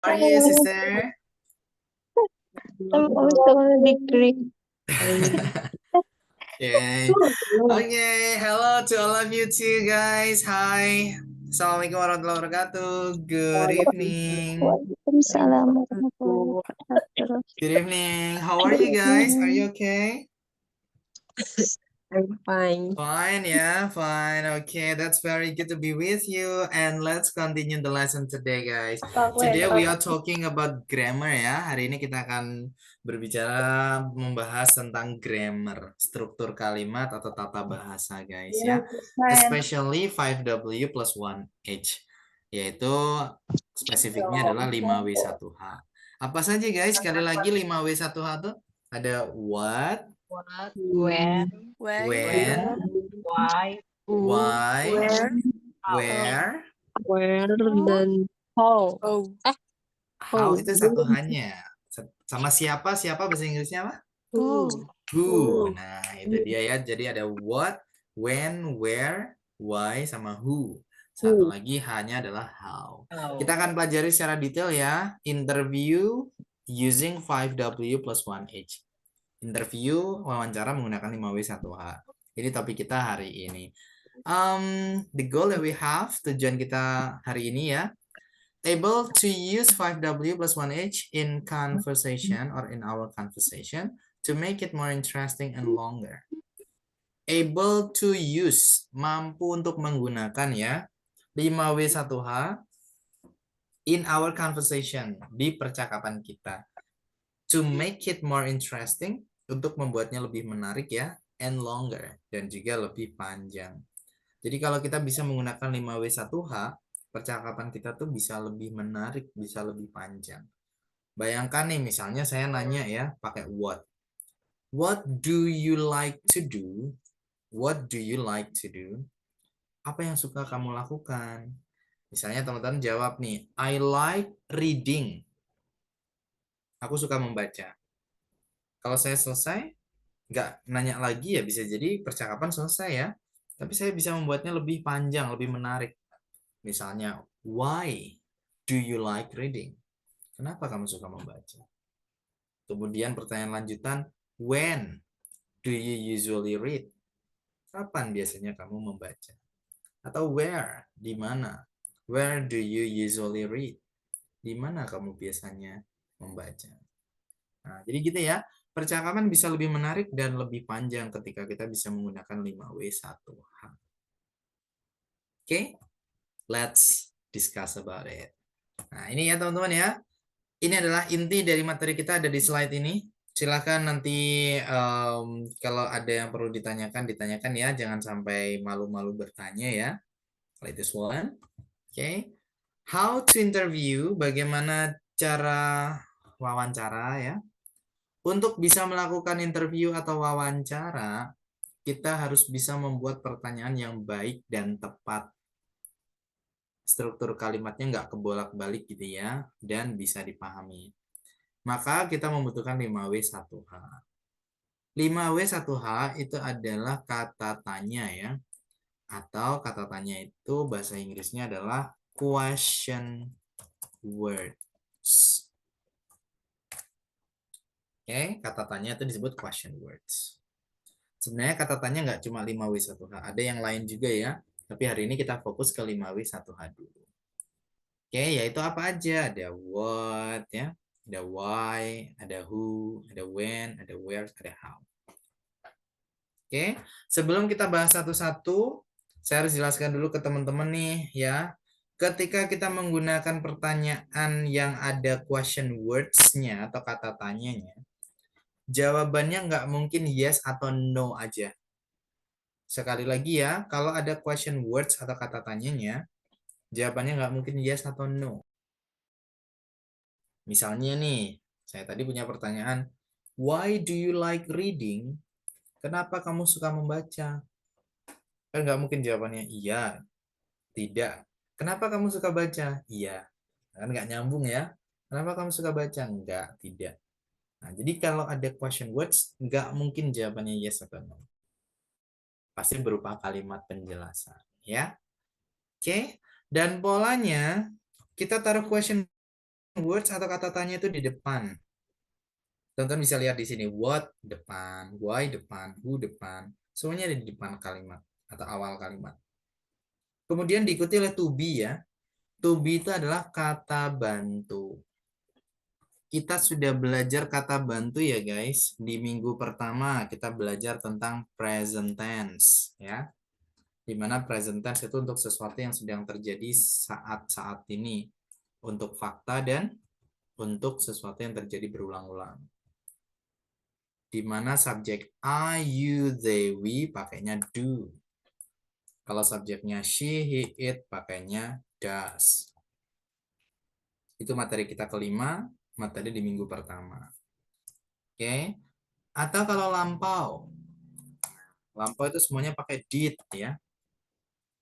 How are you, sister? I'm also a degree. Okay. Okay. Hello to all of you too, guys. Hi. Assalamualaikum warahmatullahi wabarakatuh. Good evening. Waalaikumsalam warahmatullahi wabarakatuh. Good evening. How are Good you guys? Are you evening. okay? I'm fine. Fine, yeah, fine. Okay, that's very good to be with you. And let's continue the lesson today, guys. Today we are talking about grammar ya. Hari ini kita akan berbicara membahas tentang grammar, struktur kalimat atau tata bahasa, guys ya. Especially 5W plus 1H, yaitu spesifiknya adalah 5W1H. Apa saja, guys? Sekali lagi 5W1H tuh ada what, What, when, when, why, who, why, where, where, dan how. how itu satu hanya. Sama siapa, siapa bahasa Inggrisnya apa? Who. Who. Nah, itu dia ya. Jadi ada what, when, where, why, sama who. Satu lagi hanya adalah how. Kita akan pelajari secara detail ya. Interview using 5W plus 1H. Interview, wawancara menggunakan 5W1H. Ini topik kita hari ini. The goal that we have, tujuan kita hari ini ya, able to use 5W plus 1H in conversation or in our conversation to make it more interesting and longer. Able to use, mampu untuk menggunakan ya, 5W1H in our conversation, di percakapan kita. To make it more interesting, untuk membuatnya lebih menarik ya, and longer, dan juga lebih panjang. Jadi kalau kita bisa menggunakan 5W1H, percakapan kita tuh bisa lebih menarik, bisa lebih panjang. Bayangkan nih, misalnya saya nanya ya, pakai what. What do you like to do? What do you like to do? Apa yang suka kamu lakukan? Misalnya teman-teman jawab nih, I like reading. Aku suka membaca. Kalau saya selesai, nggak nanya lagi ya, bisa jadi percakapan selesai ya. Tapi saya bisa membuatnya lebih panjang, lebih menarik. Misalnya, why do you like reading? Kenapa kamu suka membaca? Kemudian pertanyaan lanjutan, when do you usually read? Kapan biasanya kamu membaca? Atau where, di mana? Where do you usually read? Di mana kamu biasanya membaca? Nah, jadi gitu ya. Percakapan bisa lebih menarik dan lebih panjang ketika kita bisa menggunakan 5W1H. Oke, let's discuss about it. Nah, ini ya teman-teman ya. Ini adalah inti dari materi kita ada di slide ini. Silakan nanti kalau ada yang perlu ditanyakan, ditanyakan ya. Jangan sampai malu-malu bertanya ya. Latest one. Oke. How to interview, bagaimana cara wawancara ya. Untuk bisa melakukan interview atau wawancara, kita harus bisa membuat pertanyaan yang baik dan tepat. Struktur kalimatnya nggak kebolak-balik gitu ya, dan bisa dipahami. Maka kita membutuhkan 5W1H. 5W1H itu adalah kata tanya ya. Atau kata tanya itu bahasa Inggrisnya adalah question words. Oke, kata tanya itu disebut question words. Sebenarnya kata tanya nggak cuma 5W1H, ada yang lain juga ya. Tapi hari ini kita fokus ke 5W1H dulu. Oke, yaitu apa aja? Ada what ya, ada why, ada who, ada when, ada where, ada how. Oke, sebelum kita bahas satu-satu, saya harus jelaskan dulu ke teman-teman nih ya. Ketika kita menggunakan pertanyaan yang ada question words-nya atau kata tanyanya, jawabannya nggak mungkin yes atau no aja. Sekali lagi ya, kalau ada question words atau kata tanyanya, jawabannya nggak mungkin yes atau no. Misalnya nih, saya tadi punya pertanyaan, why do you like reading? Kenapa kamu suka membaca? Kan nggak mungkin jawabannya iya, tidak. Kenapa kamu suka baca? Iya. Kan nggak nyambung ya. Kenapa kamu suka baca? Enggak, tidak. Nah, jadi kalau ada question words, nggak mungkin jawabannya yes atau no. Pasti berupa kalimat penjelasan. Ya. Oke. Dan polanya, kita taruh question words atau kata tanya itu di depan. Teman-teman bisa lihat di sini, what depan, why depan, who depan. Semuanya ada di depan kalimat atau awal kalimat. Kemudian diikuti oleh to be ya. To be itu adalah kata bantu. Kita sudah belajar kata bantu ya guys. Di minggu pertama kita belajar tentang present tense ya. Di mana present tense itu untuk sesuatu yang sedang terjadi saat-saat ini. Untuk fakta dan untuk sesuatu yang terjadi berulang-ulang. Di mana subjek I, you, they, we pakainya do. Kalau subjeknya she, he, it pakainya does. Itu materi kita kelima, materi di minggu pertama. Oke. Atau kalau lampau. Lampau itu semuanya pakai did ya.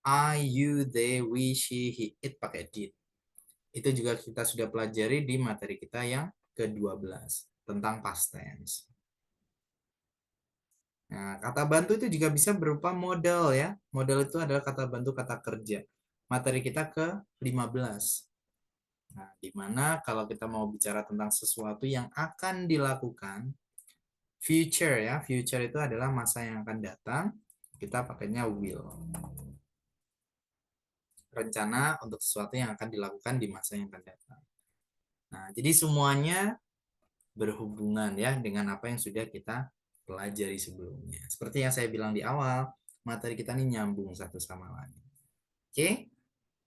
I, you, they, we, she, he, it pakai did. Itu juga kita sudah pelajari di materi kita yang ke-12 tentang past tense. Nah, kata bantu itu juga bisa berupa modal ya. Modal itu adalah kata bantu kata kerja. Materi kita ke-15. Nah, di mana kalau kita mau bicara tentang sesuatu yang akan dilakukan, future ya, future itu adalah masa yang akan datang, kita pakainya will. Rencana untuk sesuatu yang akan dilakukan di masa yang akan datang. Nah, jadi semuanya berhubungan ya dengan apa yang sudah kita pelajari sebelumnya. Seperti yang saya bilang di awal, materi kita ini nyambung satu sama lain. Oke?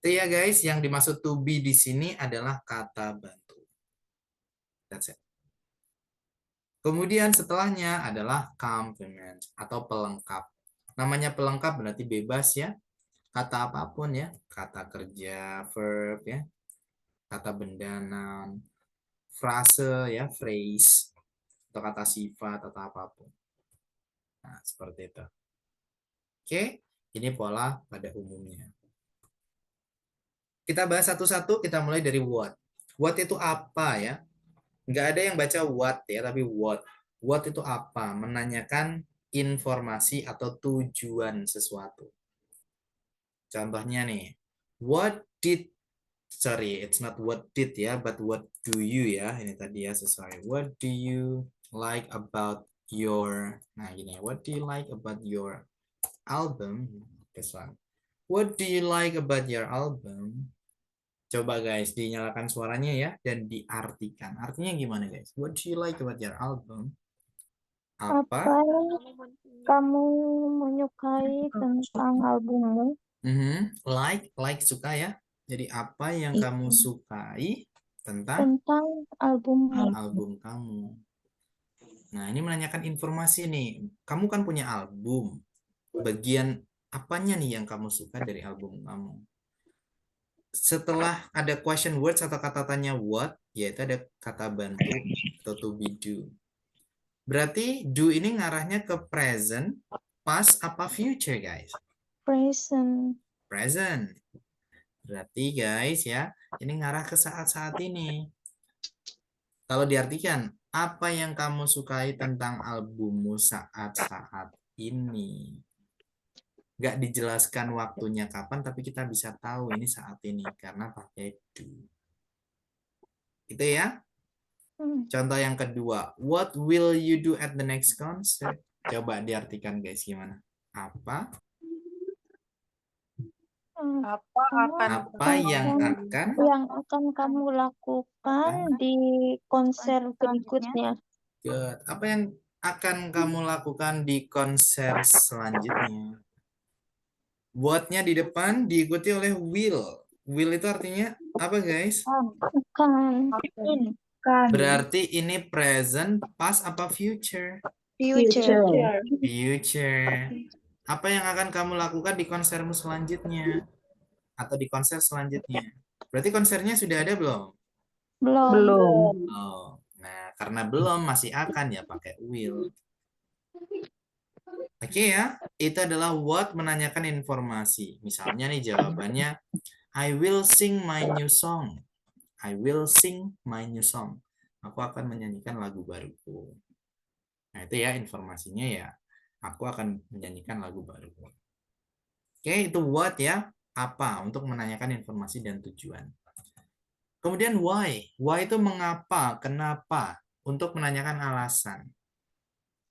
Itu ya guys, yang dimaksud to be di sini adalah kata bantu. That's it. Kemudian setelahnya adalah complement atau pelengkap. Namanya pelengkap berarti bebas ya. Kata apapun ya, kata kerja, verb ya, kata benda, noun, frase ya, phrase, atau kata sifat atau apapun. Nah, seperti itu. Oke, ini pola pada umumnya. Kita bahas satu-satu, kita mulai dari what. What itu apa ya? Nggak ada yang baca what ya, tapi what. What itu apa? Menanyakan informasi atau tujuan sesuatu. Contohnya nih, it's not what did ya, but what do you ya. Ini tadi ya sesuai. What do you like about nah gini, what do you like about your album? This one. What do you like about your album? Coba guys, dinyalakan suaranya ya dan diartikan. Artinya gimana guys? What do you like about your album? Apa yang kamu menyukai tentang albummu? Like suka ya. Jadi apa yang kamu sukai tentang albummu? album kamu? Nah, ini menanyakan informasi nih. Kamu kan punya album. Bagian apanya nih yang kamu suka dari album kamu? Setelah ada question words atau kata tanya what, yaitu ada kata bantu atau to be do. Berarti do ini ngarahnya ke present, past, apa future guys? Present. Present. Berarti guys ya, ini ngarah ke saat-saat ini. Kalau diartikan, apa yang kamu sukai tentang albummu saat-saat ini? Nggak dijelaskan waktunya kapan, tapi kita bisa tahu ini saat ini karena pakai do. Itu ya. Contoh yang kedua, what will you do at the next concert? Coba diartikan guys gimana? Apa yang akan kamu lakukan di konser berikutnya? Good. Apa yang akan kamu lakukan di konser selanjutnya? What-nya di depan diikuti oleh will. Will itu artinya apa guys? Akan. Berarti ini present, past, apa future? Future. Future. Apa yang akan kamu lakukan di konsermu selanjutnya? Atau di konser selanjutnya? Berarti konsernya sudah ada belum? Belum. Oh, nah karena belum masih akan ya pakai will. Oke ya, itu adalah what menanyakan informasi. Misalnya nih jawabannya, I will sing my new song. I will sing my new song. Aku akan menyanyikan lagu baruku. Nah itu ya informasinya ya, aku akan menyanyikan lagu baruku. Oke, itu what ya, apa untuk menanyakan informasi dan tujuan. Kemudian why. Why itu mengapa, kenapa, untuk menanyakan alasan.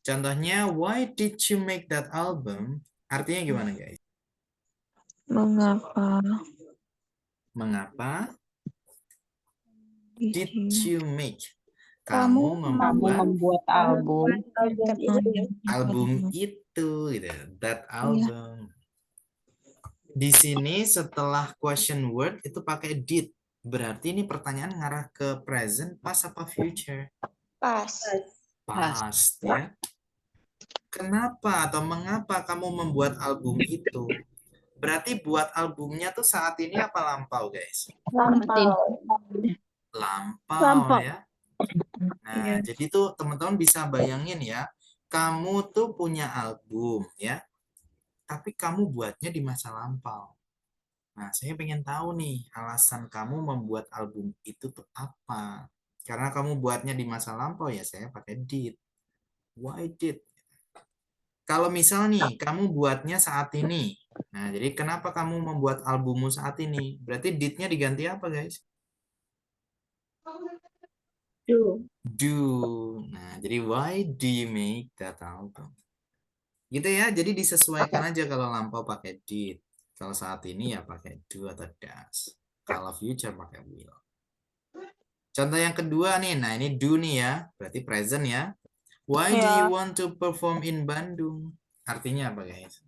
Contohnya, why did you make that album? Artinya gimana, guys? Mengapa Mengapa did did you make? kamu Kamu Kamu membuat membuat album. album itu, gitu. That album. Di sini setelah question word itu pakai did. Berarti ini pertanyaan ngarah ke present, past apa future? Pas. Past, ya. Kenapa atau mengapa kamu membuat album itu? Berarti buat albumnya tuh saat ini apa lampau, guys? Lampau. Lampau, ya. Nah, Iya. jadi tuh teman-teman bisa bayangin ya, kamu tuh punya album ya, tapi kamu buatnya di masa lampau. Nah, saya pengen tahu nih, alasan kamu membuat album itu tuh apa? Karena kamu buatnya di masa lampau ya, saya pakai did. Why did? Kalau misal nih, kamu buatnya saat ini. Nah, jadi kenapa kamu membuat albummu saat ini? Berarti did-nya diganti apa, guys? Do. Do. Nah, jadi why do you make that album? Gitu ya, jadi disesuaikan aja kalau lampau pakai did. Kalau saat ini ya pakai do atau does. Kalau future pakai will. Contoh yang kedua nih, nah ini do nih ya, berarti present ya. Why do you want to perform in Bandung? Artinya apa guys?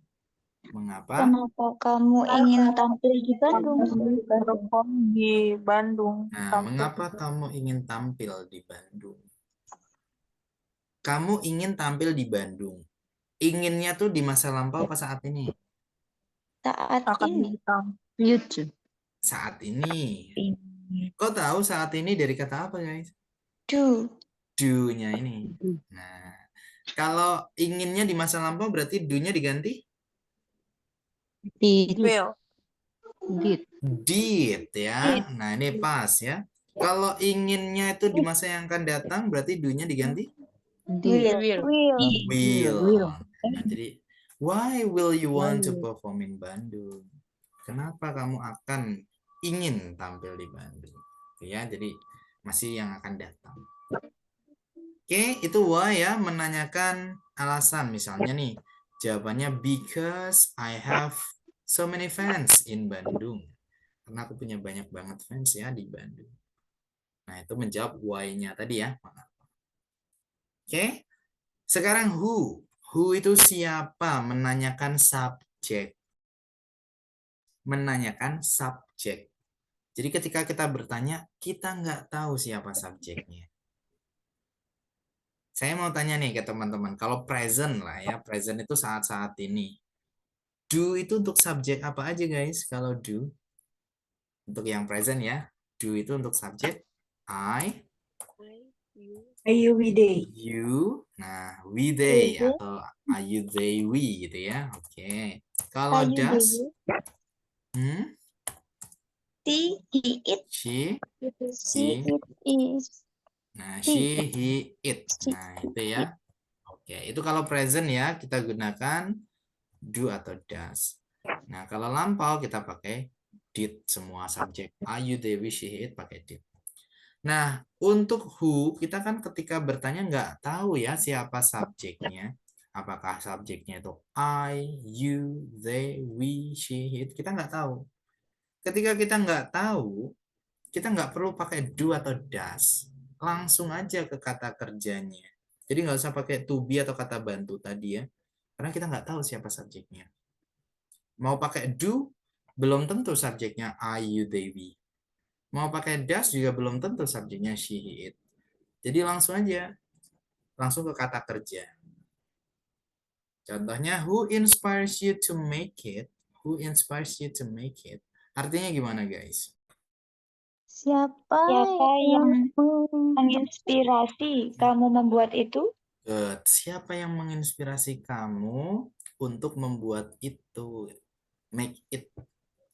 Mengapa? Kenapa kamu ingin tampil di Bandung? Perform di Bandung. Nah, mengapa kamu ingin tampil di Bandung? Kamu ingin tampil di Bandung. Inginnya tuh di masa lampau apa saat ini? Saat Akan ini. YouTube. Saat ini. Kau tahu saat ini dari kata apa guys? Do. Do-nya ini. Nah, kalau inginnya di masa lampau berarti do-nya diganti? Did. Did. Did ya. Nah, ini pas ya. Kalau inginnya itu di masa yang akan datang berarti do-nya diganti? Did. Will. Nah, jadi why will you want to perform in Bandung? Kenapa kamu akan ingin tampil di Bandung? Ya, jadi masih yang akan datang. Oke, itu why ya, menanyakan alasan. Misalnya nih, jawabannya because I have so many fans in Bandung. Karena aku punya banyak banget fans ya di Bandung. Nah, itu menjawab why-nya tadi ya. Oke, sekarang who. Who itu siapa? Menanyakan subjek. Menanyakan subjek. Jadi ketika kita bertanya, kita nggak tahu siapa subjeknya. Saya mau tanya nih ke teman-teman, kalau present lah ya, present itu saat-saat ini. Do itu untuk subjek apa aja guys? Kalau do, untuk yang present ya, do itu untuk subjek I, we, they. you, nah we they atau are you they we gitu ya. Oke. Kalau does, He, it, she, she, it is. nah she, he, it. Nah itu ya. Oke, itu kalau present ya, kita gunakan do atau does. Nah, kalau lampau kita pakai did semua subjek. Are you, they, we, she, it pakai did. Nah, untuk who, kita kan ketika bertanya nggak tahu ya siapa subjeknya. Apakah subjeknya itu I, you, they, we, she, it. Kita nggak tahu. Ketika kita nggak tahu, kita nggak perlu pakai do atau does. Langsung aja ke kata kerjanya. Jadi nggak usah pakai to be atau kata bantu tadi ya. Karena kita nggak tahu siapa subjeknya. Mau pakai do, belum tentu subjeknya I, you, they, we. Mau pakai does juga belum tentu subjeknya she, he, it. Jadi langsung aja. Langsung ke kata kerja. Contohnya, who inspires you to make it? Who inspires you to make it? Artinya gimana guys? Siapa yang menginspirasi kamu membuat itu? Good. Siapa yang menginspirasi kamu untuk membuat itu? Make it.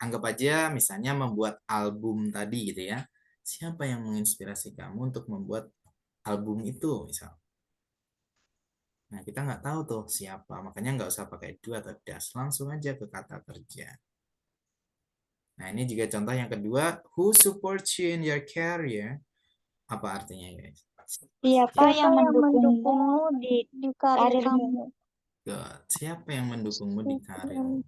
Anggap aja misalnya membuat album tadi gitu ya. Siapa yang menginspirasi kamu untuk membuat album itu misal? Nah, kita nggak tahu tuh siapa. Makanya nggak usah pakai do atau does. Langsung aja ke kata kerja. Nah, ini juga contoh yang kedua. Who supports you in your career? Apa artinya, guys? Siapa yang mendukungmu di karirmu? Good. Siapa yang mendukungmu di karirmu?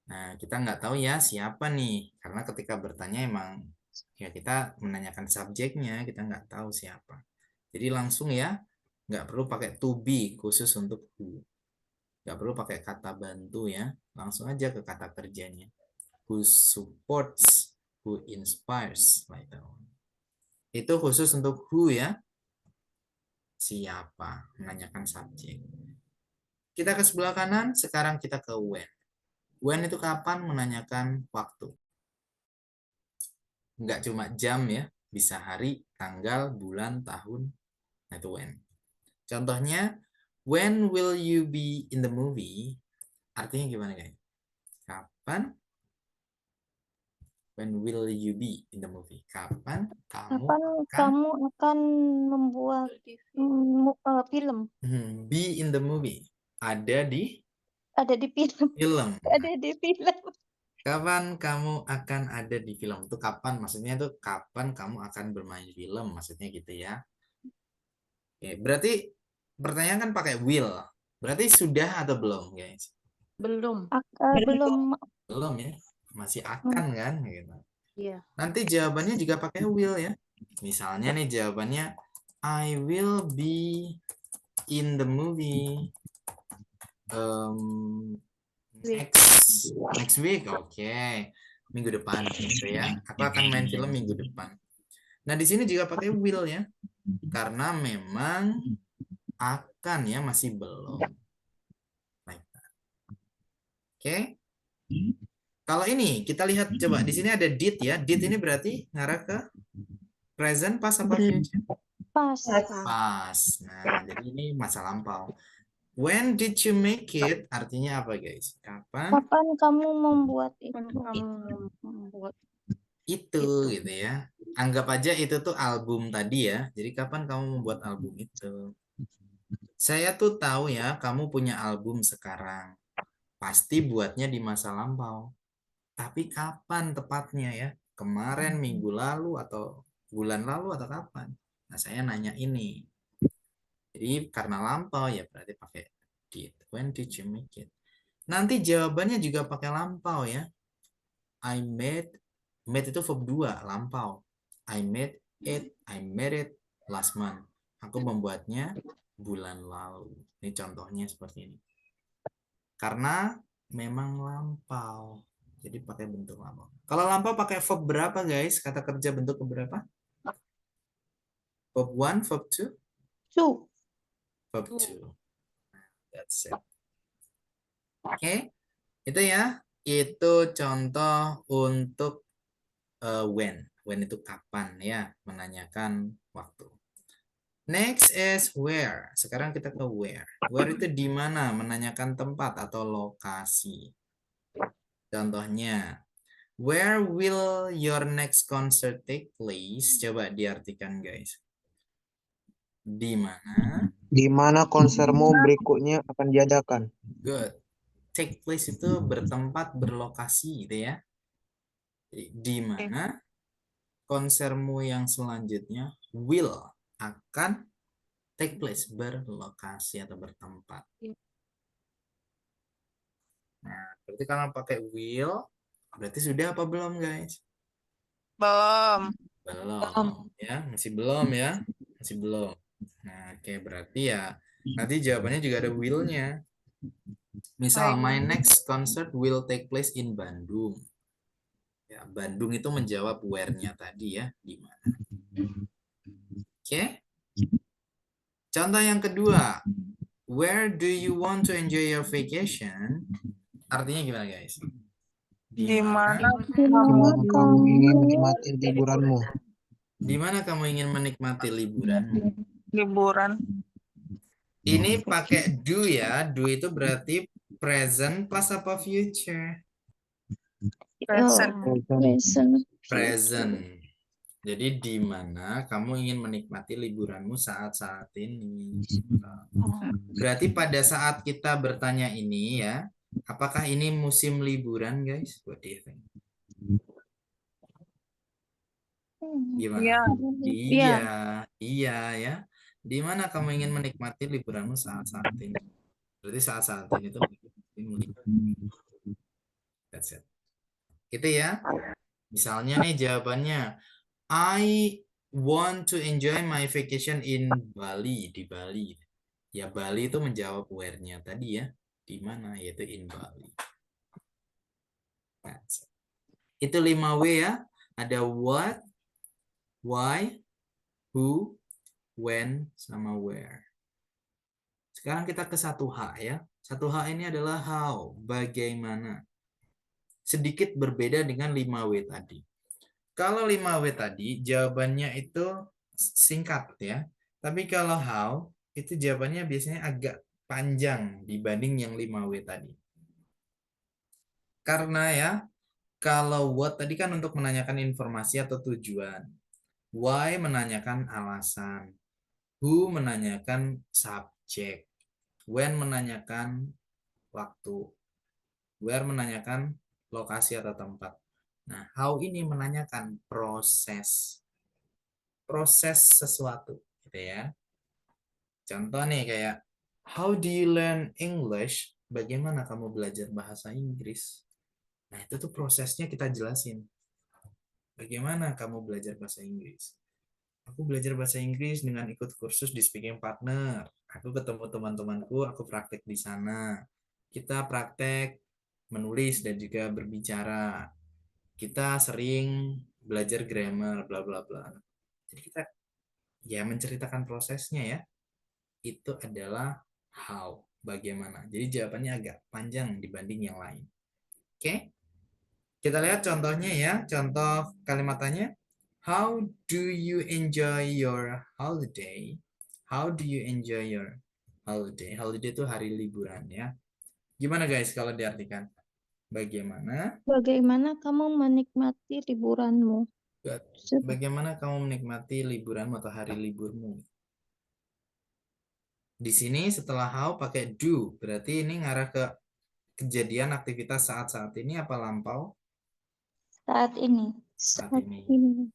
Nah, kita nggak tahu ya siapa nih. Karena ketika bertanya emang ya kita menanyakan subjeknya, kita nggak tahu siapa. Jadi langsung ya, nggak perlu pakai to be khusus untuk who. Nggak perlu pakai kata bantu ya. Langsung aja ke kata kerjanya. Who supports, who inspires. Like that one. Itu khusus untuk who ya. Siapa, menanyakan subjek. Kita ke sebelah kanan, sekarang kita ke when. When itu kapan, menanyakan waktu. Nggak cuma jam ya, bisa hari, tanggal, bulan, tahun. Nah, itu when. Contohnya, when will you be in the movie? Artinya gimana, guys? Kapan? When will you be in the movie? Kapan kamu akan membuat film? Be in the movie. Ada di film. film. Ada di film. Kapan kamu akan ada di film? Itu kapan? Maksudnya itu kapan kamu akan bermain film? Maksudnya gitu ya. Oke, berarti pertanyaan kan pakai will. Berarti sudah atau belum, guys? Belum. Belum. Belum ya. Masih akan kan gitu. Iya. Nanti jawabannya juga pakai will ya. Misalnya nih jawabannya I will be in the movie next week. Oke. Minggu depan gitu ya. Aku akan main film minggu depan. Nah, di sini juga pakai will ya. Karena memang akan ya, masih belum. Like that. Oke. Kalau ini kita lihat coba di sini ada did ya. Did ini berarti ngarah ke present, past apa future? Pas. Pas. Nah, jadi ini masa lampau. When did you make it? Artinya apa, guys? Kapan kamu membuat itu gitu ya. Anggap aja itu tuh album tadi ya. Jadi kapan kamu membuat album itu? Saya tuh tahu ya, kamu punya album sekarang. Pasti buatnya di masa lampau. Tapi kapan tepatnya ya? Kemarin, minggu lalu, atau bulan lalu, atau kapan? Nah, saya nanya ini. Jadi karena lampau ya berarti pakai did. When did you make it? Nanti jawabannya juga pakai lampau ya. I made itu verb 2, lampau. I made it last month. Aku membuatnya bulan lalu. Ini contohnya seperti ini. Karena memang lampau. Jadi pakai bentuk lampau. Kalau lampau pakai verb berapa, guys? Kata kerja bentuk berapa? Verb 1, verb 2? 2. Verb 2. That's it. Oke. Itu ya. Itu contoh untuk when. When itu kapan ya, menanyakan waktu. Next is where. Sekarang kita ke where. Where itu di mana, menanyakan tempat atau lokasi. Contohnya, where will your next concert take place? Coba diartikan, guys. Di mana? Di mana konsermu berikutnya akan diadakan? Good. Take place itu bertempat, berlokasi gitu ya. Di mana konsermu yang selanjutnya will, akan take place, berlokasi atau bertempat. Nah, berarti kalau pakai will, berarti sudah apa belum, guys? Belum. Belum. Ya, masih belum ya. Masih belum. Nah, oke, berarti ya nanti jawabannya juga ada will-nya. Misal, my next concert will take place in Bandung. Ya, Bandung itu menjawab where-nya tadi ya, di mana. Oke. Contoh yang kedua, where do you want to enjoy your vacation? Artinya gimana, guys? Di mana Di mana kamu ingin menikmati liburanmu? Di mana kamu ingin menikmati liburanmu? liburan? Ini pakai do ya. Do itu berarti present plus apa future? Present. Present. Jadi di mana kamu ingin menikmati liburanmu saat-saat ini? Berarti pada saat kita bertanya ini ya, apakah ini musim liburan, guys? What do you think? Gimana? Iya. Iya, iya ya. Di mana kamu ingin menikmati liburanmu saat-saat ini? Berarti saat-saat ini tuh that's it. Gitu ya. Misalnya nih jawabannya, I want to enjoy my vacation in Bali, di Bali. Ya Bali itu menjawab where-nya tadi ya. Di mana? Yaitu in Bali. That's it. Itu 5W ya. Ada what, why, who, when, sama where. Sekarang kita ke 1H ya. 1H ini adalah how, bagaimana. Sedikit berbeda dengan 5W tadi. Kalau 5W tadi jawabannya itu singkat ya. Tapi kalau how itu jawabannya biasanya agak panjang dibanding yang 5W tadi. Karena ya, kalau what tadi kan untuk menanyakan informasi atau tujuan. Why menanyakan alasan. Who menanyakan subjek. When menanyakan waktu. Where menanyakan lokasi atau tempat. Nah, how ini menanyakan proses. Proses sesuatu, gitu ya. Contoh nih kayak, how do you learn English? Bagaimana kamu belajar bahasa Inggris? Nah, itu tuh prosesnya kita jelasin. Bagaimana kamu belajar bahasa Inggris? Aku belajar bahasa Inggris dengan ikut kursus di Speaking Partner. Aku ketemu teman-temanku, aku praktek di sana. Kita praktek menulis dan juga berbicara. Kita sering belajar grammar, bla bla bla. Jadi kita ya menceritakan prosesnya ya. Itu adalah how, bagaimana. Jadi jawabannya agak panjang dibanding yang lain. Oke? Kita lihat contohnya ya, contoh kalimatannya. How do you enjoy your holiday? How do you enjoy your holiday? Holiday itu hari liburan ya. Gimana guys kalau diartikan? Bagaimana? Bagaimana kamu menikmati liburanmu? Bagaimana kamu menikmati liburanmu atau hari liburmu? Di sini setelah how pakai do. Berarti ini ngarah ke kejadian aktivitas saat-saat ini apa lampau? Saat ini. Saat ini.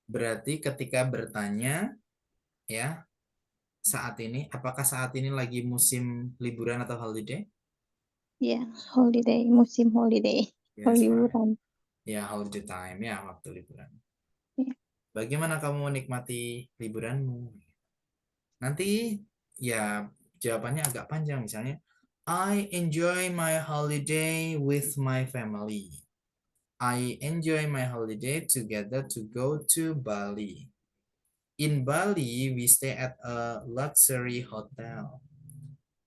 Berarti ketika bertanya ya, saat ini, apakah saat ini lagi musim liburan atau holiday? Ya, holiday, musim holiday. Yes, Liburan. ya, holiday time ya, waktu liburan. Ya. Bagaimana kamu menikmati liburanmu? Nanti ya jawabannya agak panjang, misalnya I enjoy my holiday with my family. I enjoy my holiday together to go to Bali. In Bali, we stay at a luxury hotel.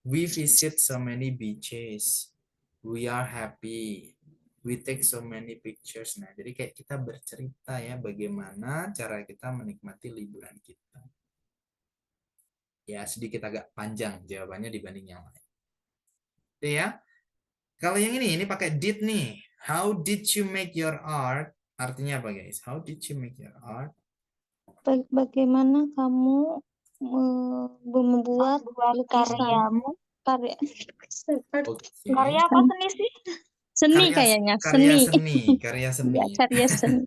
We visit so many beaches. We are happy. We take so many pictures. Nah, jadi kayak kita bercerita ya bagaimana cara kita menikmati liburan kita. Ya, sedikit agak panjang jawabannya dibanding yang lain. Itu ya. Kalau yang ini pakai did nih. How did you make your art? Artinya apa guys? How did you make your art? Bagaimana kamu membuat karyamu? Karya. Okay. Karya apa seni sih? Seni kayaknya. Karya Seni. seni, karya seni. Ya, karya seni.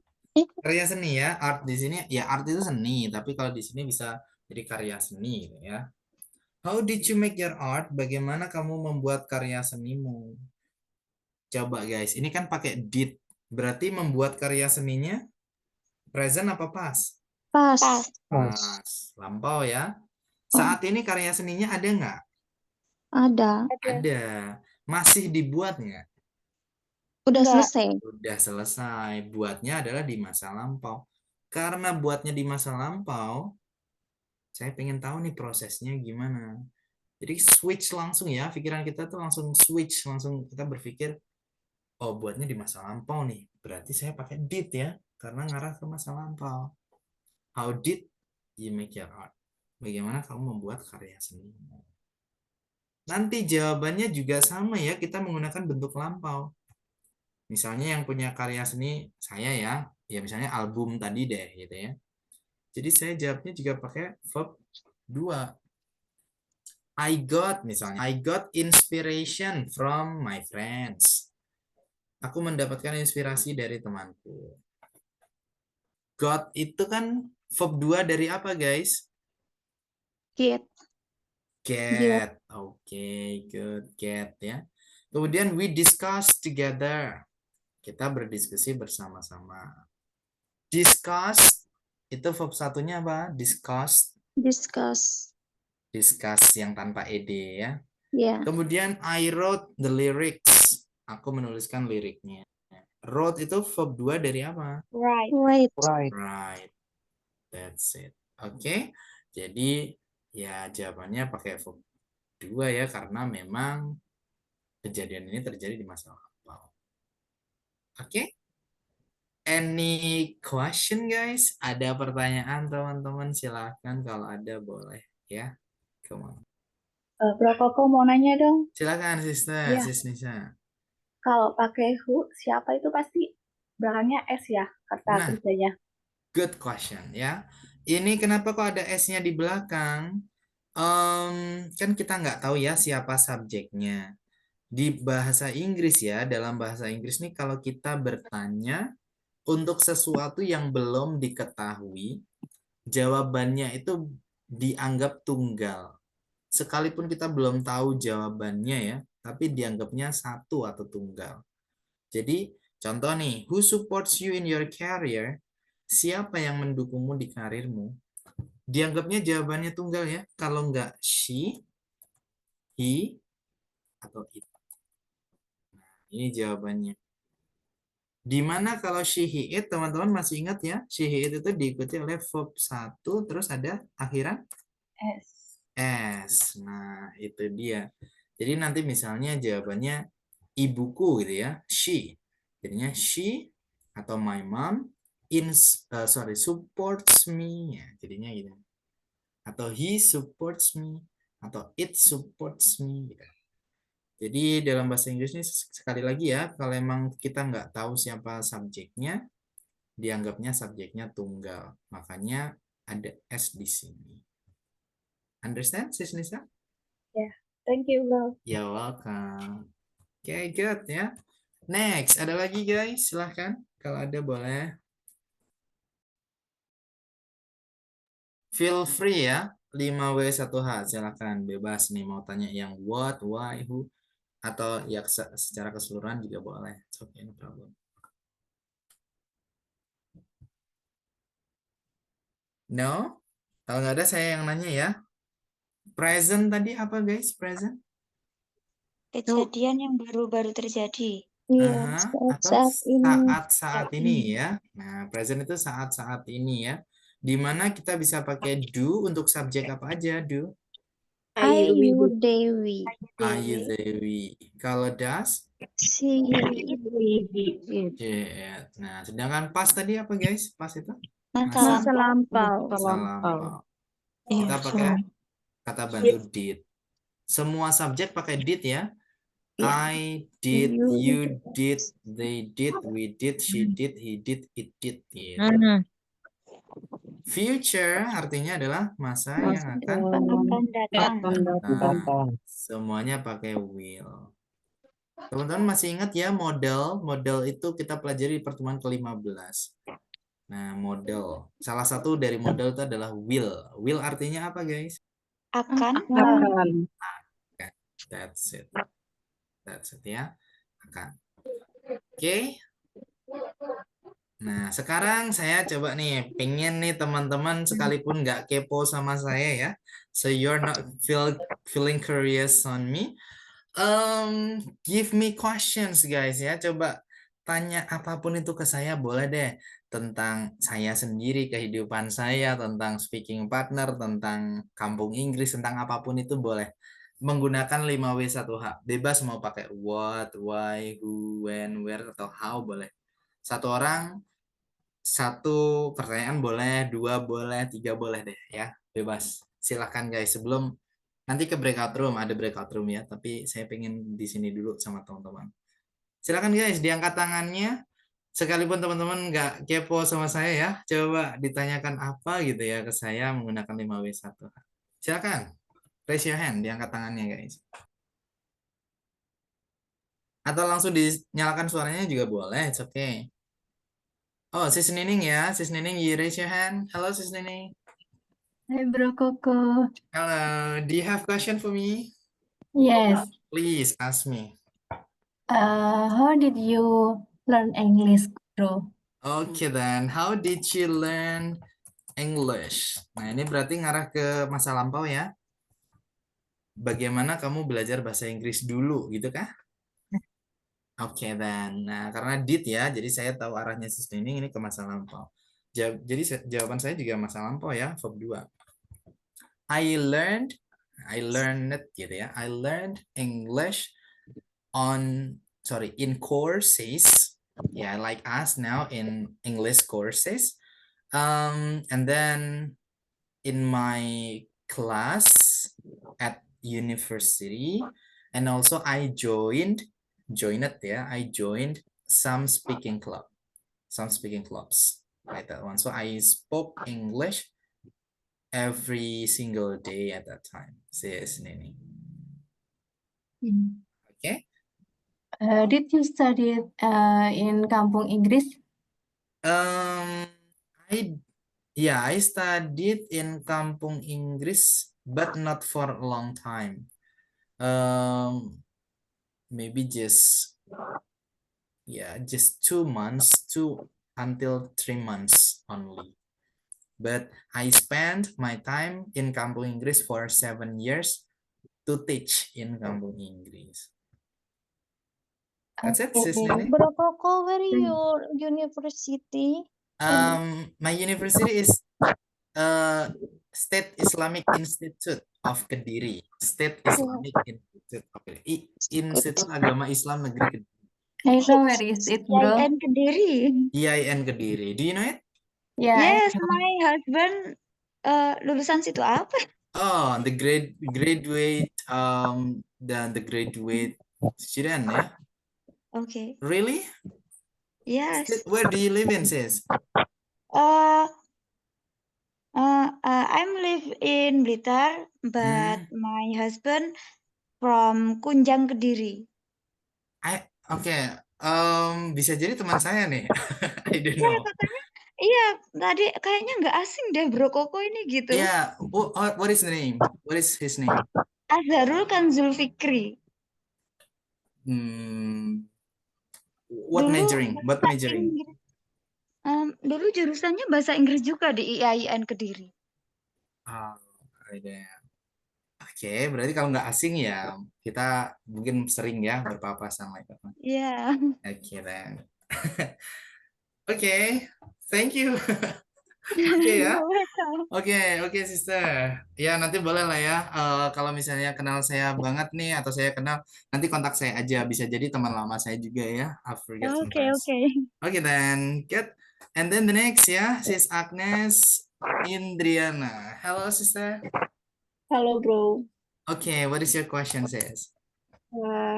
Karya seni ya, art di sini ya art itu seni, tapi kalau di sini bisa jadi karya seni gitu ya. How did you make your art? Bagaimana kamu membuat karya senimu? Coba guys, ini kan pakai did. Berarti membuat karya seninya present apa pas? Pas. Pas. Lampau ya. Saat ini karya seninya ada nggak? Ada. Ada. Masih dibuat nggak? Udah selesai. Udah selesai. Buatnya adalah di masa lampau. Karena buatnya di masa lampau, saya pengen tahu nih prosesnya gimana. Jadi switch langsung ya, pikiran kita tuh langsung switch, langsung kita berpikir, oh buatnya di masa lampau nih, berarti saya pakai did ya, karena ngarah ke masa lampau. How did you make your art? Bagaimana kamu membuat karya seni? Nanti jawabannya juga sama ya, kita menggunakan bentuk lampau. Misalnya yang punya karya seni saya ya misalnya album tadi deh gitu ya. Jadi saya jawabnya juga pakai verb 2. I got inspiration from my friends. Aku mendapatkan inspirasi dari temanku. Got itu kan verb 2 dari apa, guys? Get. Get. Oke, good. Get ya. Kemudian we discuss together. Kita berdiskusi bersama-sama. Discuss itu verb satunya apa? Discuss. Discuss. Discuss yang tanpa ed ya. Ya. Kemudian I wrote the lyrics. Aku menuliskan liriknya. Wrote itu verb 2 dari apa? Right. Right. Right. That's it. Oke. Jadi ya jawabannya pakai verb 2 ya karena memang kejadian ini terjadi di masa lampau. Oke. Any question guys? Ada pertanyaan teman-teman? Silahkan kalau ada boleh ya. Come on. Bro Koko mau nanya dong, Silakan sister, Iya. sis Nisa. kalau pakai who, siapa itu pasti belakangnya S ya, kata Nah. kerjanya. Good question ya. Ini kenapa kok ada S-nya di belakang? Kan kita nggak tahu ya siapa subjeknya. Di bahasa Inggris ya, dalam bahasa Inggris nih kalau kita bertanya untuk sesuatu yang belum diketahui, jawabannya itu dianggap tunggal. Sekalipun kita belum tahu jawabannya ya, tapi dianggapnya satu atau tunggal. Jadi contoh nih, who supports you in your career? Siapa yang mendukungmu di karirmu? Dianggapnya jawabannya tunggal ya. Kalau enggak she, he, atau it. Nah, ini jawabannya. Di mana kalau she, he, it, teman-teman masih ingat ya? She, he, it itu diikuti oleh verb 1, terus ada akhiran S. S. Nah, itu dia. Jadi nanti misalnya jawabannya ibuku gitu ya. She. Jadinya she atau my mom supports me. Ya, jadinya gitu. Atau he supports me. Atau it supports me. Gitu. Jadi dalam bahasa Inggris ini sekali lagi ya, kalau emang kita nggak tahu siapa subjeknya, dianggapnya subjeknya tunggal. Makanya ada S di sini. Understand, Sis Nisa? Ya, thank you, Bro. You're welcome. Oke, good ya. Next, ada lagi guys? Silahkan. Kalau ada boleh. Feel free ya. 5W1H. Silahkan. Bebas nih. Mau tanya yang what, why, who. Atau ya secara keseluruhan juga boleh. It's okay, no problem. No? Kalau nggak ada saya yang nanya ya. Present tadi apa guys? Present? Kejadian yang baru-baru terjadi. Iya. Atau Saat ini. saat ini ya. Nah, present itu saat-saat ini ya. Dimana kita bisa pakai do untuk subjek apa aja, do? Ayu Dewi. Ayu Dewi. Kalau does? Si. Yeah. Nah, sedangkan pas tadi apa guys? Pas itu? Masa lampau. Masa lampau. Kita pakai kata bantu did. Semua subjek pakai did ya. I did, you did, they did, we did, she did, he did, it did. Gitu. Future artinya adalah masa yang akan datang. Nah, semuanya pakai will. Teman-teman masih ingat ya model? Model itu kita pelajari di pertemuan ke-15. Nah, model. Salah satu dari model itu adalah will. Will artinya apa, guys? Akan. That's it. That's it ya. Akan. Oke. Nah, sekarang saya coba nih, pengen nih teman-teman sekalipun nggak kepo sama saya ya. So you're not feeling curious on me. Give me questions guys ya. Coba tanya apapun itu ke saya boleh deh. Tentang saya sendiri, kehidupan saya, tentang speaking partner, tentang kampung Inggris, tentang apapun itu boleh. Menggunakan 5W1H. Bebas mau pakai what, why, who, when, where, atau how boleh. Satu orang, satu pertanyaan boleh, 2 boleh, 3 boleh deh ya. Bebas. Silahkan guys. Sebelum nanti ke breakout room, ada breakout room ya. Tapi saya pengen di sini dulu sama teman-teman. Silakan guys, diangkat tangannya. Sekalipun teman-teman nggak kepo sama saya ya, coba ditanyakan apa gitu ya ke saya menggunakan 5W1. Silakan. Raise your hand, diangkat tangannya guys. Atau langsung dinyalakan suaranya juga boleh, it's okay. Oh, Sis Nining ya. Sis Nining, you raise your hand. Hello, Sis Nining. Hi, Bro Coco. Hello. Do you have question for me? Yes. Please ask me. How did you learn English, Bro? Okay then. How did you learn English? Nah, ini berarti ngarah ke masa lampau ya. Bagaimana kamu belajar bahasa Inggris dulu, gitu kah? Oke dan nah karena did ya, jadi saya tahu arahnya Sis Nining ini ke masa lampau. Jadi jawaban saya juga masa lampau ya, verb 2. I learned gitu ya. I learned English in courses. Yeah, like us now in English courses. And then in my class at university, and also I joined some speaking clubs like that one. So I spoke English every single day at that time. Says Nini. Okay. Did you study in Kampung Inggris? I studied in Kampung Inggris, but not for a long time. Maybe just 2 months, 2 until 3 months only. But I spent my time in Kampung Inggris for 7 years to teach in Kampung Inggris. That's it, Sis Nini. Bro Coco, where is your university? My university is State Islamic Institute of Kediri. State Islamic Institute of Kediri. Institut Agama Islam Negeri Kediri. I know where is it, bro. IAIN Kediri. IAIN Kediri. Do you know it? Yeah. Yes, my husband lulusan situ apa? Oh, the graduate dan the graduate student ya. Okay. Really? Yes. Where do you live in, sis? I'm live in Blitar, but my husband from Kunjang Kediri. Oke, bisa jadi teman saya nih. I don't Iya, know. katanya. Iya, tadi kayaknya nggak asing deh Bro Koko ini gitu. Yeah, what is the name? What is his name? Azharul Kanzul Fikri. What majoring? What bahasa majoring? Inggris. Dulu jurusannya bahasa Inggris juga di IAIN Kediri. Oke, berarti kalau nggak asing ya kita mungkin sering ya berpapasan like that. Iya. Oke then. Oke, thank you. Oke ya. Oke, sister. Ya nanti boleh lah ya. Kalau misalnya kenal saya banget nih atau saya kenal, nanti kontak saya aja. Bisa jadi teman lama saya juga ya. I forget sometimes. Oke then, good. And then the next ya, sis Agnes Indriana. Hello, sister. Hello, bro. Okay, what is your question, sis?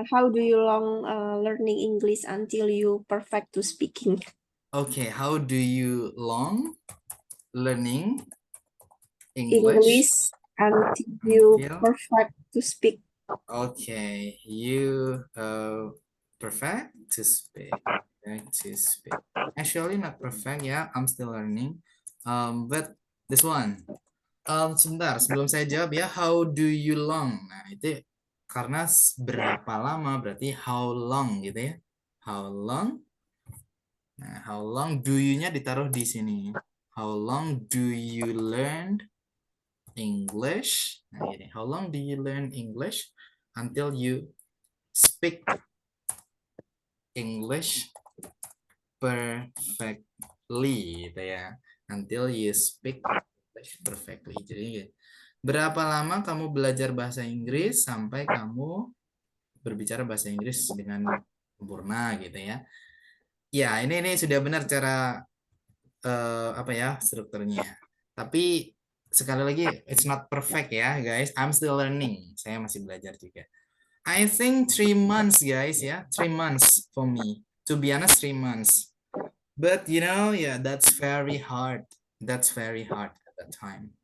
How do you long learning English until you perfect to speaking? Okay, how do you long learning English until you perfect to speak? Okay, you perfect to speak. Actually not perfect ya, I'm still learning. But this one. Sebentar, sebelum saya jawab ya, how do you long? Nah, itu karena berapa lama berarti how long gitu ya. How long? Nah, how long do you-nya ditaruh di sini. How long do you learn English? Nah, gini. How long do you learn English until you speak English perfectly gitu ya. Until you speak perfectly. Jadi berapa lama kamu belajar bahasa Inggris sampai kamu berbicara bahasa Inggris dengan sempurna gitu ya. Ya, ini sudah benar cara strukturnya. Tapi sekali lagi it's not perfect ya, guys. I'm still learning. Saya masih belajar juga. I think 3 months, guys ya. 3 months for me. To be honest, 3 months. But you know, yeah, that's very hard. That's very hard at that time.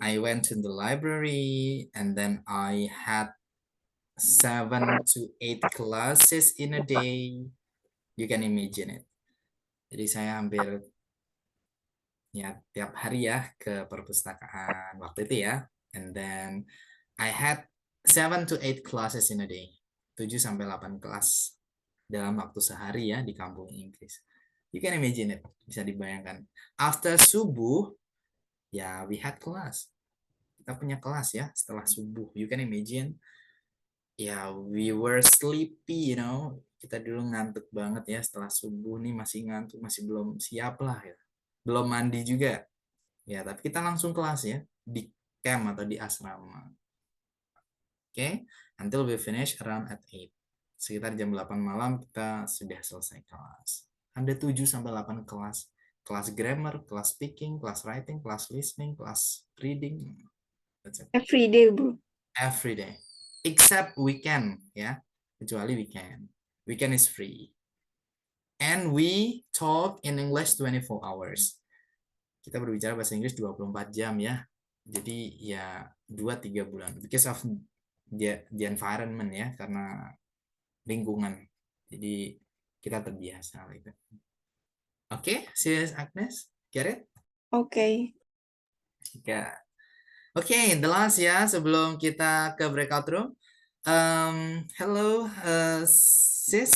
I went to the library and then I had 7 to 8 classes in a day. You can imagine it. Jadi saya hampir ya tiap hari ya ke perpustakaan waktu itu ya. And then I had 7 to 8 classes in a day. 7 sampai 8 kelas dalam waktu sehari ya di kampung Inggris. You can imagine it, bisa dibayangkan. After subuh, ya we had class. Kita punya kelas ya setelah subuh. You can imagine, ya we were sleepy, you know. Kita dulu ngantuk banget ya setelah subuh nih, masih ngantuk, masih belum siap lah ya. Belum mandi juga. Ya, tapi kita langsung kelas ya di camp atau di asrama. Oke, until we finish around at 8. Sekitar jam 8 malam kita sudah selesai kelas. Ada 7 sampai 8 kelas. Kelas grammar, kelas speaking, kelas writing, kelas listening, kelas reading. That's it. Every day, bro. Every day. Except weekend, ya. Kecuali weekend. Weekend is free. And we talk in English 24 hours. Kita berbicara bahasa Inggris 24 jam ya. Jadi ya 2-3 bulan. Because of the environment ya, karena lingkungan. Jadi kita terbiasa gitu. Oke, sis Agnes, get it? Okay. Ya. Oke, the last ya sebelum kita ke breakout room. Hello, sis.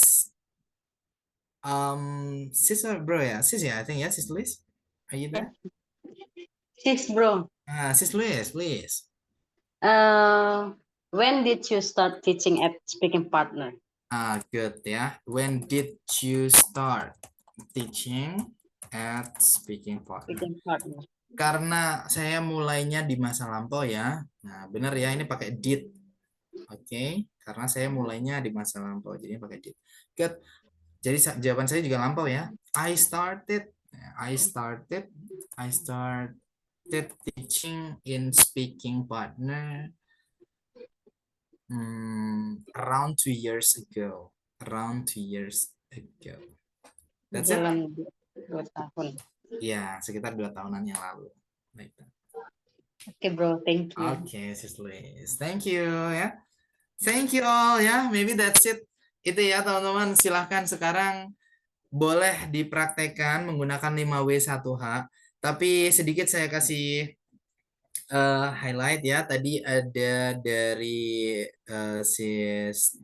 Sis or bro ya? Sis ya, I think ya, sis Luis. Are you there? Sis, bro. Sis Luis, please. When did you start teaching at Speaking Partner? Good ya. When did you start teaching at Speaking Partner? Speaking Partner. Karena saya mulainya di masa lampau ya. Nah, benar ya, ini pakai did. Oke, karena saya mulainya di masa lampau, jadi pakai did. Good. Jadi jawaban saya juga lampau ya. I started teaching in Speaking Partner around 2 years ago. That's it. Jalan 2 tahun. Ya, sekitar 2 tahunan yang lalu. Like that. Oke, bro. Thank you. Oke, sis Liz. Thank you ya. Thank you all ya. Maybe that's it. Itu ya teman-teman. Silahkan sekarang boleh dipraktekkan menggunakan 5W1H. Tapi sedikit saya kasih highlight ya. Tadi ada dari sis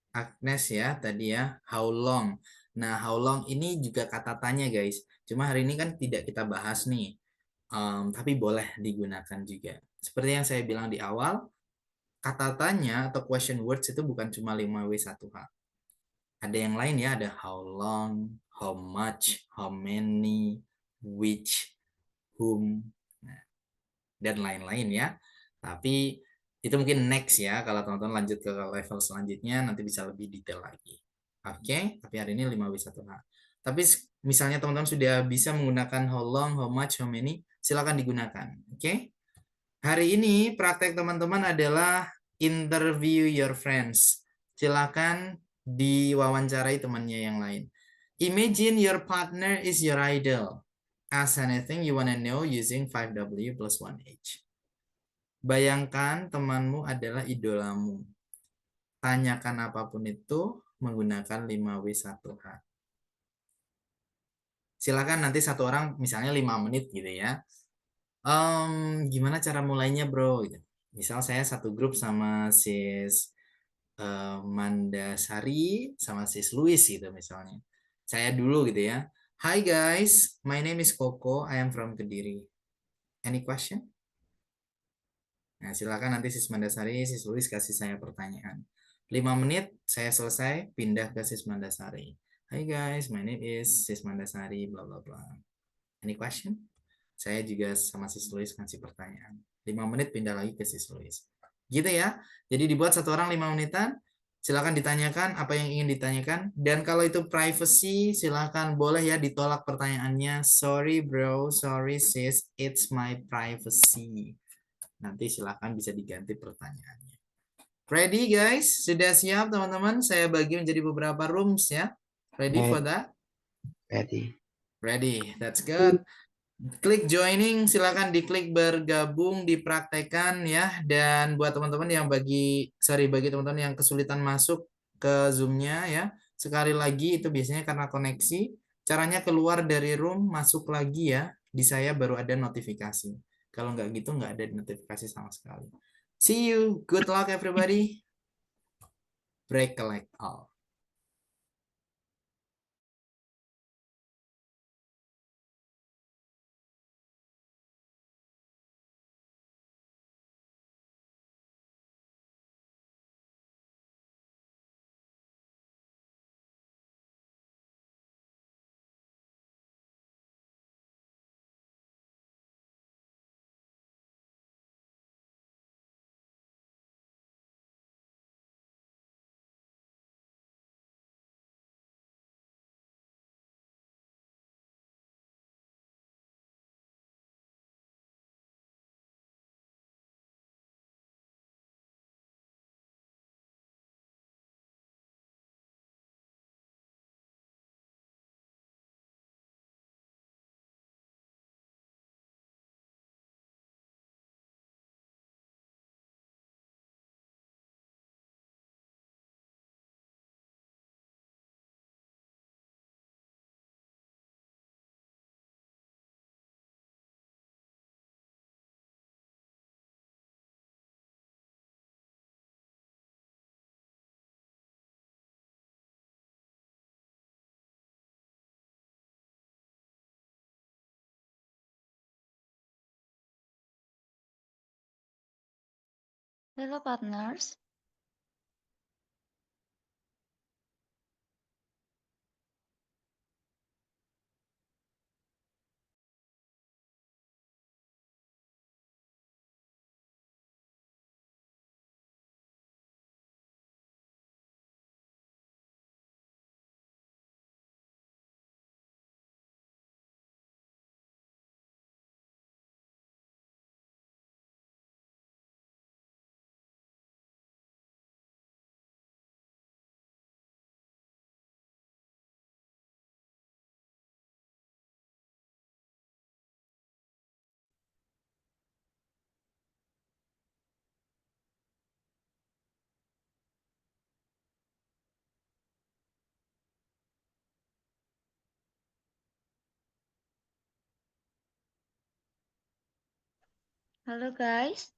Agnes ya tadi ya. How long? Nah, how long ini juga kata tanya guys. Cuma hari ini kan tidak kita bahas nih. Tapi boleh digunakan juga. Seperti yang saya bilang di awal, kata tanya atau question words itu bukan cuma 5W1H. Ada yang lain ya, ada how long, how much, how many, which, whom, dan lain-lain ya. Tapi itu mungkin next ya, kalau teman-teman lanjut ke level selanjutnya nanti bisa lebih detail lagi. Oke, tapi hari ini 5W1H. Tapi misalnya teman-teman sudah bisa menggunakan how long, how much, how many, silakan digunakan. Oke. Hari ini praktek teman-teman adalah interview your friends. Silakan diwawancarai temannya yang lain. Imagine your partner is your idol. Ask anything you want to know using 5W plus 1H. Bayangkan temanmu adalah idolamu. Tanyakan apapun itu menggunakan 5W1H. Silakan nanti satu orang misalnya 5 menit gitu ya. Gimana cara mulainya bro? Misal saya satu grup sama sis Mandasari sama sis Luis gitu misalnya. Saya dulu gitu ya. Hi guys, my name is Koko. I am from Kediri. Any question? Nah, silakan nanti sis Mandasari, sis Luis kasih saya pertanyaan. 5 menit saya selesai, pindah ke sis Mandasari. Hi guys, my name is sis Mandasari, bla bla bla. Any question? Saya juga sama sis Luis kasih pertanyaan. 5 menit pindah lagi ke sis Luis. Gitu ya. Jadi dibuat satu orang 5 menitan. Silakan ditanyakan apa yang ingin ditanyakan. Dan kalau itu privacy, silakan boleh ya ditolak pertanyaannya. Sorry bro, sorry sis, it's my privacy. Nanti silakan bisa diganti pertanyaannya. Ready guys? Sudah siap teman-teman? Saya bagi menjadi beberapa rooms ya. Ready for that? Ready. That's good. Klik joining, silakan diklik bergabung, dipraktekan ya. Dan buat teman-teman yang bagi teman-teman yang kesulitan masuk ke Zoom-nya ya, Sekali lagi itu biasanya karena koneksi. Caranya keluar dari room, masuk lagi ya. Di saya baru ada notifikasi. Kalau nggak gitu nggak ada notifikasi sama sekali. See you. Good luck everybody. Break collect all. Hello, partners. Hello, guys.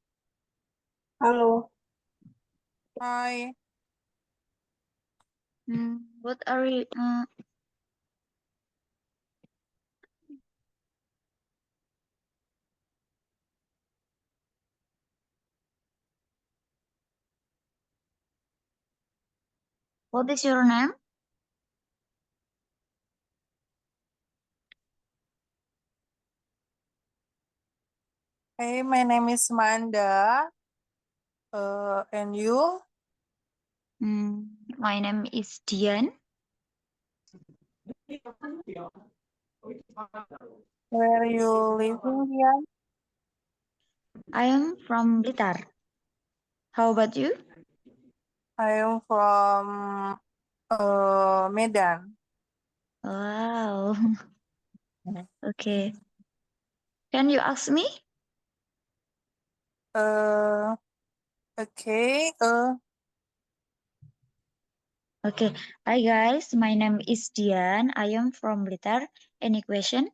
Halo. Hai. What are you? What is your name? Hey, my name is Manda. And you? My name is Dian. Where you living here? I am from Blitar. How about you? I am from Medan. Wow. Okay. Can you ask me? Okay. Okay. Hi, guys. My name is Dian. I am from Blitar. Any question?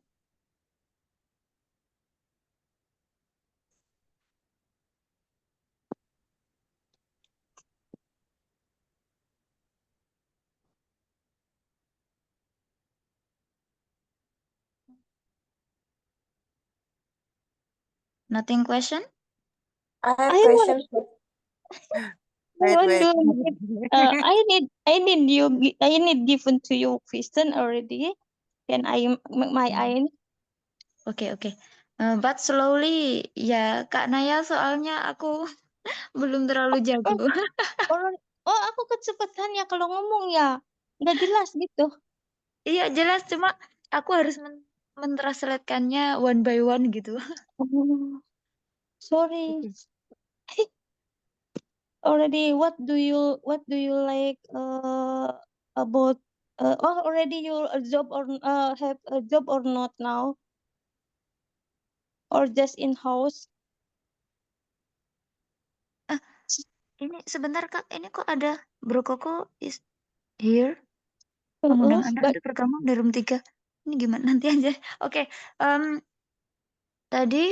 Nothing question? I have I want, questions. I Wait, want wait. to give, I need given to you question already. Can I my I Oke, oke. But slowly, ya Kak Naya soalnya aku belum terlalu jago. oh aku kecepatan ya kalau ngomong ya nggak jelas gitu. Iya jelas, cuma aku harus mentranslatekannya one by one gitu. Oh, sorry. Already, what do you like about already you a job or have a job or not now or just in house? Ini sebentar Kak, ini kok ada Bro Koko is here? Undang anak pertama di room 3. Ini gimana nanti aja. Oke, tadi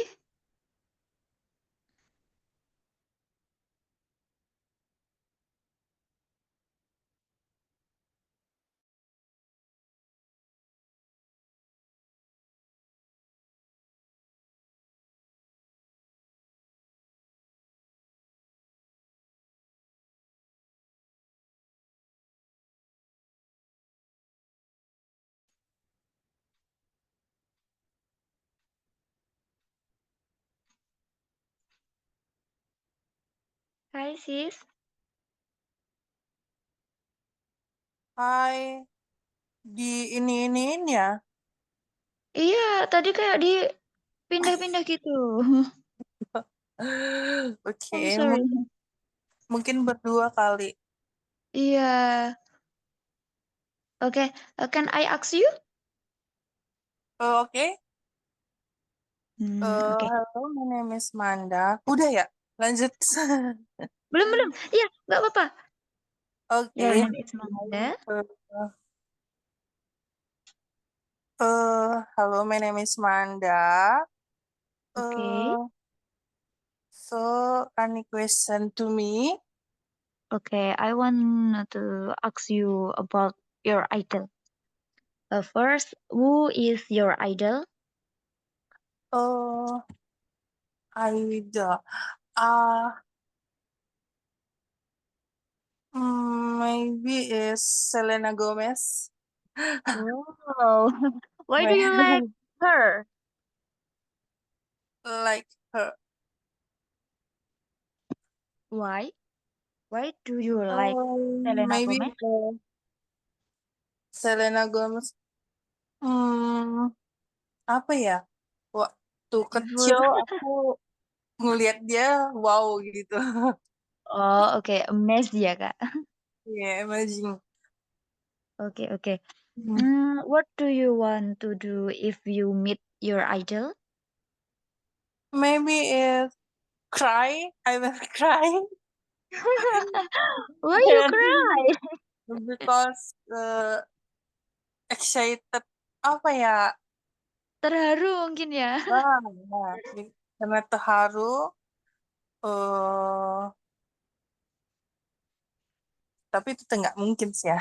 Hai sis. Hai, di ini ya. Iya, tadi kayak di pindah-pindah gitu. Oke, I'm sorry. mungkin berdua kali. Iya. Oke, can I ask you? Oke. Oke. Halo, my name is Manda. Udah ya? Lanjut. Belum. Iya, nggak apa-apa. Your Oke. name is Manda. Halo, my name is Manda. Oke. So, any question to me? Okay, I want to ask you about your idol. First, who is your idol? Idol. Maybe is Selena Gomez. Wow. Why do you like her? Like her. Why? Why do you like Selena Maybe Gomez? Selena Gomez. Apa ya? Waktu kecil aku ngelihat dia, wow gitu. Oh, oke, amazed ya, Kak. Yeah, amazing. Okay. What do you want to do if you meet your idol? Maybe is cry. I will cry Why you cry? because excited. Apa ya? Terharu mungkin ya. Karena terharu. Tapi itu nggak mungkin sih ya.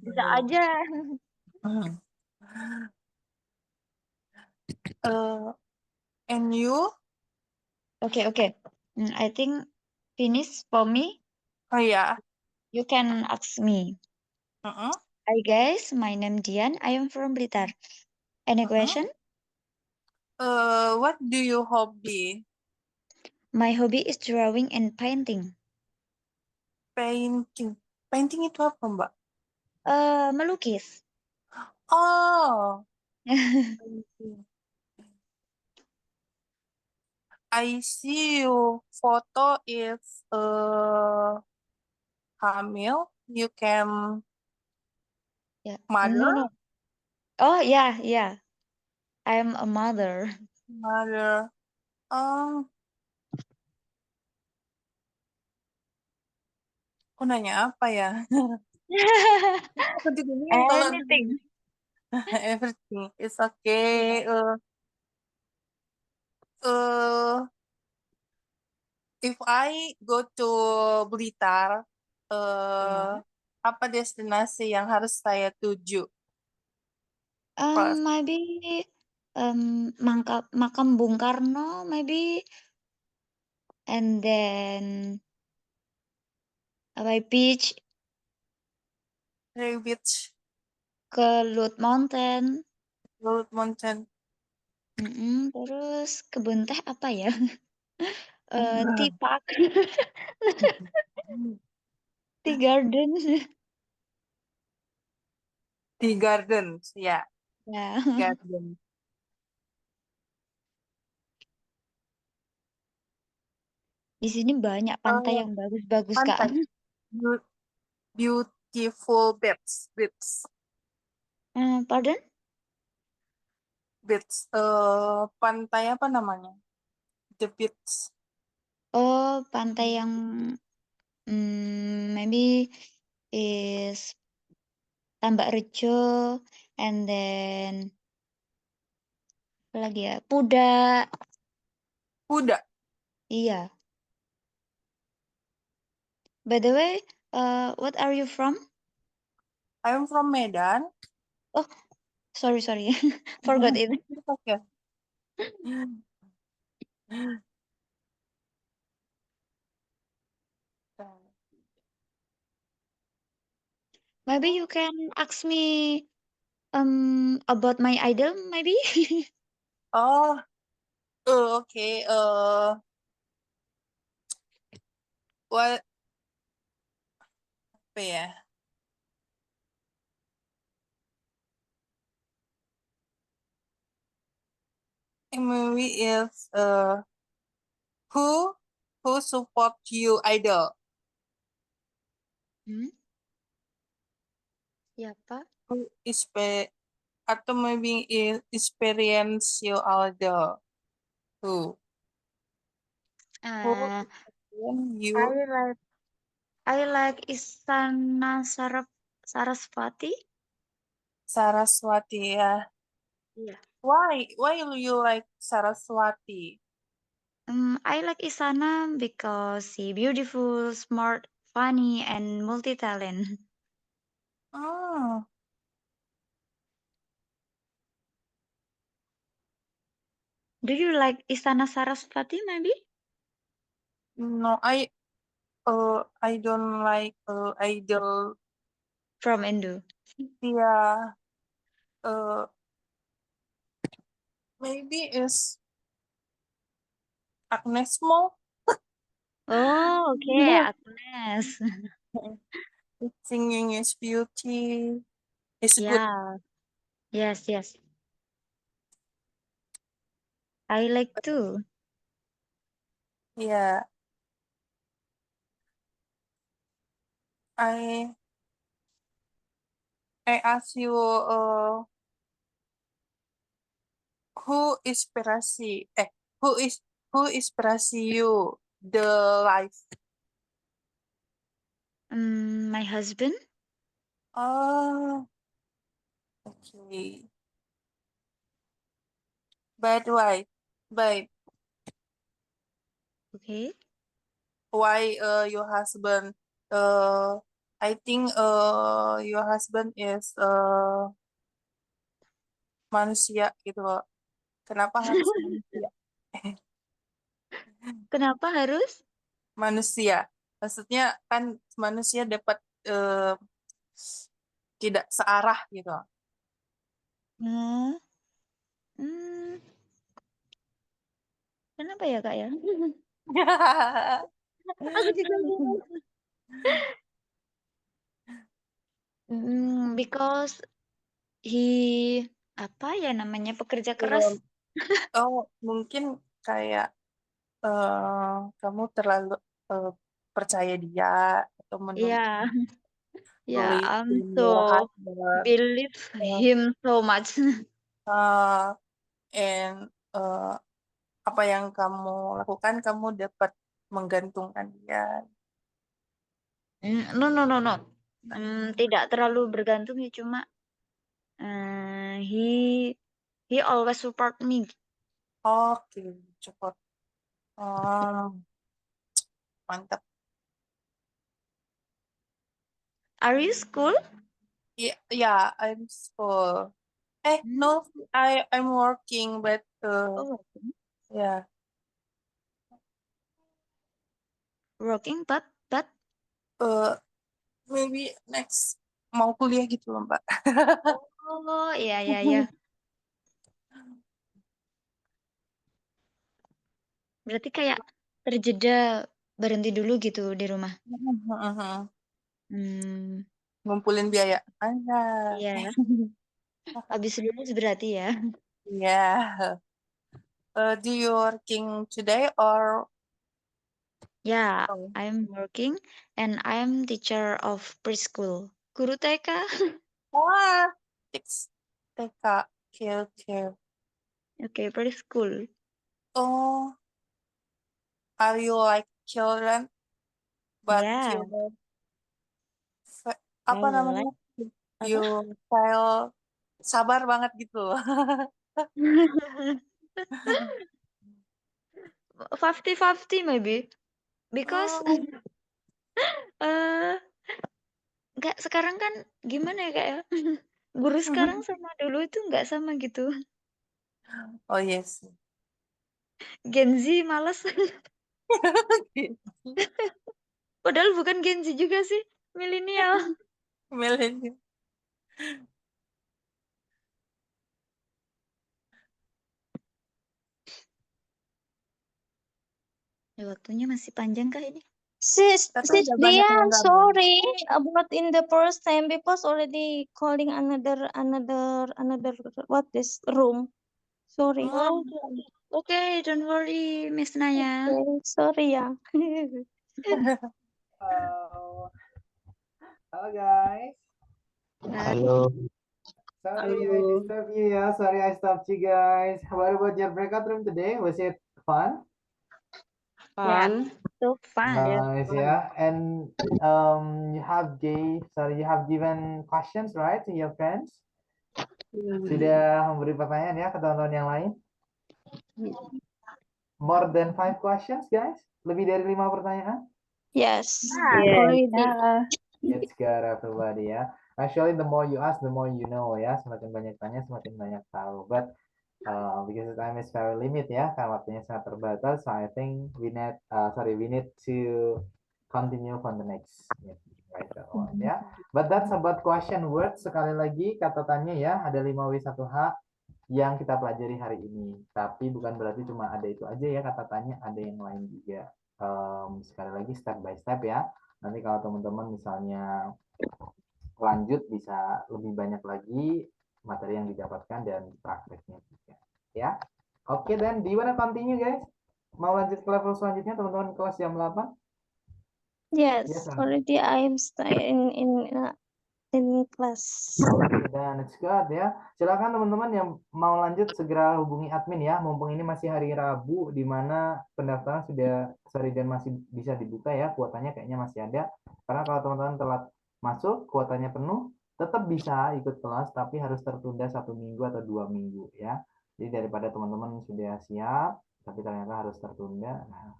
Bisa aja. And you? Okay. I think finish for me. Oh ya. You can ask me. Hi guys, my name Dian. I am from Blitar. Any question? What do you hobby? My hobby is drawing and painting. Painting. Painting itu apa, Mbak? Melukis. Oh. I see you photo is hamil. You can Yeah. mother. No. Oh yeah. I am a mother. Mother. Aku nanya apa ya? Aku juga bingung kalau Anything. everything is okay. If I go to Blitar, apa destinasi yang harus saya tuju? Maybe makam Bung Karno, maybe, and then beach, Ray Beach, ke Lut Mountain, Gold Mountain. terus kebun teh apa ya? Tea Park, Tea Garden. Tea Gardens, ya. Ya. Garden. Di sini banyak pantai yang bagus-bagus, Kak. Pantai. Beautiful beach. Pardon? Beach. Pantai apa namanya? The beach. Oh, pantai yang maybe is Tambak Rejo, and then apa lagi ya? Puda. Kuda. Iya. By the way, what are you from? I'm from Medan. Oh, sorry. Forgot it. It's okay. Maybe you can ask me about my idol, maybe? Oh, okay. What apa ya? Maybe is who support you idol? Hmm? Siapa? Who atau maybe is experience you idol? Who Uh, you I like Istana Sarasvati. Saraswati ya? Iya. Why you like Saraswati? I like Istana because she beautiful, smart, funny, and multi-talent. Oh, Do you like Istana Sarasvati, maybe? no, I don't like idol. From Indo. Yeah, maybe is Agnes Mo. Oh, okay, Agnes. Singing is beauty. It's good. Yeah. Yes. I like too. Yeah. I ask you who inspirasi who inspirasi you the life? My husband. Oh, okay. But why? But Okay. why your husband I think your husband is manusia gitu loh. Kenapa harus manusia? Kenapa harus? Manusia. Maksudnya kan manusia dapat tidak searah gitu. Hmm. Kenapa ya, Kak ya? Aku juga bingung. Because he apa ya namanya pekerja keras. Oh, mungkin kayak kamu terlalu percaya dia atau menurut Yeah. Yeah, believe I'm in your so husband believe him so much. and apa yang kamu lakukan kamu dapat menggantungkan dia. No. Tidak terlalu bergantung ya, cuma he always support me. Oke, cepat. Mantap. Are you school? Yeah, I'm school. No, I'm working, but Oh, yeah. working, but Maybe next mau kuliah gitu loh, Mbak. oh iya. Berarti kayak terjeda berhenti dulu gitu di rumah. Ngumpulin biaya. Anda. Iya. Habis lulus berarti ya. Yeah. Do you working today or? Ya, Oh. I'm working and I'm teacher of preschool. Guru TK. Wah, TK. Okay. Oke, preschool. Oh, are you like children? But Yeah. your apa I namanya, like you style sabar banget gitu loh. 50-50 maybe because Oh, eh nggak sekarang kan gimana ya Kak ya? Guru sekarang sama dulu itu nggak sama gitu. oh yes. Gen Z males. Padahal bukan Gen Z juga sih, milenial. Millennial. Ya, waktunya masih panjang kah ini? Sis Tapi udah banyak Dian, yang gabung. sorry about in the first time because already calling another what this room. Sorry. Oh, oke, don't worry, Miss Naya. Okay, sorry ya. Halo guys. Halo. Sorry I disturb you ya. Sorry I stopped you guys. What about your breakout room today? Was it fun? Fun. So fun. Nice ya. And you have given questions right to your friends? Sudah memberi pertanyaan ya ke teman-teman yang lain? More than 5 questions guys? Lebih dari 5 pertanyaan? Yes, Yeah. already. It's good everybody ya. Actually the more you ask, the more you know ya. Semakin banyak tanya, semakin banyak tahu. But because the time is very limit ya, karena waktunya sangat terbatas, so I think we need to continue for the next meeting, right? Ya. But that's about question words. Sekali lagi kata tanya ya, ada 5W1H yang kita pelajari hari ini. Tapi bukan berarti cuma ada itu aja ya kata tanya, ada yang lain juga. Sekali lagi step by step ya. Nanti kalau teman-teman misalnya lanjut bisa lebih banyak lagi materi yang didapatkan dan prakteknya juga. Ya. Oke, dan do you wanna continue guys? Mau lanjut ke level selanjutnya teman-teman kelas jam 8? Yes, Yes, sir. already I am in class. Oke, dan it's good ya. Silakan teman-teman yang mau lanjut segera hubungi admin ya. Mumpung ini masih hari Rabu di mana pendaftaran dan masih bisa dibuka ya. Kuotanya kayaknya masih ada. Karena kalau teman-teman telat masuk, kuotanya penuh, tetap bisa ikut kelas tapi harus tertunda 1 minggu atau 2 minggu ya. Jadi daripada teman-teman sudah siap tapi ternyata harus tertunda, nah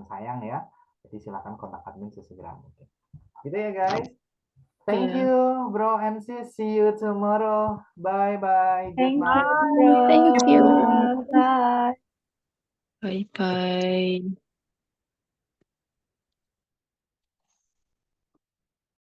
sayang ya. Jadi silakan kontak admin sesegera mungkin. Gitu ya guys. Thank you, bro and sis. See you tomorrow. Bye bye. Good Thank you, night. bro. Thank you. Bye. Bye bye.